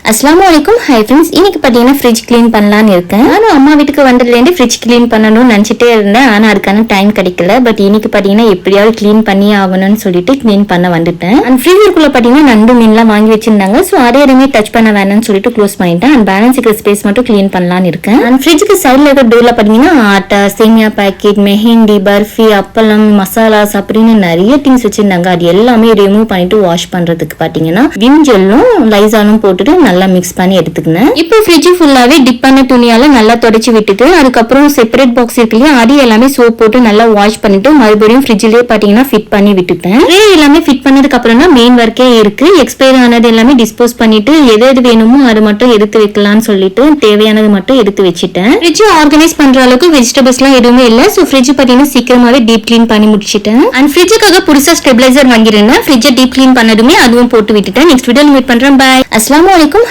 அஸ்ஸலாமுஅலைக்கும். Hi friends, இன்னைக்கு பார்த்தீங்கன்னா fridge clean பண்ணலான்னு இருக்கேன். நானும் அம்மா வீட்டுக்கு வந்ததுலேருந்து ஃப்ரிட்ஜ் க்ளீன் பண்ணணும்னு நினச்சிட்டே இருந்தேன். ஆனால் அதுக்கான டைம் கிடைக்கல. பட் இன்னைக்கு பார்த்தீங்கன்னா எப்படியாவது க்ளீன் பண்ணி ஆகணும்னு சொல்லிட்டு க்ளீன் பண்ண வந்துட்டேன். அண்ட் ஃப்ரீசருக்குள்ள பார்த்தீங்கன்னா நண்டு மீன்லாம் வாங்கி வச்சிருந்தாங்க. ஸோ அதே எதுவுமே டச் பண்ண வேணும்னு சொல்லிட்டு க்ளோஸ் பண்ணிட்டேன். அண்ட் பேலன்ஸ் இருக்கிற ஸ்பேஸ் மட்டும் க்ளீன் பண்ணலான்னு இருக்கேன். அண்ட் ஃப்ரிட்ஜுக்கு சைடில் இருக்கிற டோர்ல பார்த்தீங்கன்னா ஆட்டா, சேமியா பாக்கெட், மெஹந்தி, பர்ஃபி, அப்பளம், மசாலாஸ் அப்படின்னு நிறைய திங்ஸ் வச்சிருந்தாங்க. அது எல்லாமே ரிமூவ் பண்ணிட்டு வாஷ் பண்றதுக்கு பார்த்தீங்கன்னா விம் ஜெல்லும் லைசாலும் போட்டுட்டு நல்லா மிக்ஸ் பண்ணி எடுத்துக்கினேன். இப்போ ஃப்ரிட்ஜ் ஃபுல்லாவே டிப் பண்ண துணியால நல்லா தொடச்சி விட்டுட்டு அதுக்கப்புறம் செப்பரேட் பாக்ஸ் இருக்கு இல்லையா, அது எல்லாமே சோப் போட்டு நல்லா வாஷ் பண்ணிட்டு மறுபடியும் ஃப்ரிட்ஜ்லயே பாத்தீங்கன்னா ஃபிட் பண்ணி விட்டுட்டேன். எல்லாமே ஃபிட் பண்ணதுக்கு அப்புறம் தான் மெயின் ஒர்க்கே இருக்கு. எக்ஸ்பயர் ஆனது எல்லாமே டிஸ்போஸ் பண்ணிட்டு எது எது வேணுமோ அது மட்டும் எடுத்து வைக்கலாம்னு சொல்லிட்டு தேவையானது மட்டும் எடுத்து வச்சுட்டேன். ஃப்ரிட்ஜ் ஆர்கனைஸ் பண்ற அளவுக்கு வெஜிடபிள்ஸ் எல்லாம் எதுவுமே இல்ல. சோ ஃப்ரிட்ஜ் பாத்தீங்கன்னா சீக்கிரமாவே டீப் கிளீன் பண்ணி முடிச்சிட்டேன். அண்ட் ஃப்ரிட்ஜுக்காக புதுசா ஸ்டெபிலைசர் வாங்கிருந்தேன். ஃப்ரிட்ஜை டீப் கிளீன் பண்ணதுமே அதுவும் போட்டு விட்டுட்டேன். நெக்ஸ்ட் வீடியோல மீட் பண்றேன். பை. அஸ்ஸலாமு அலைக்கும்.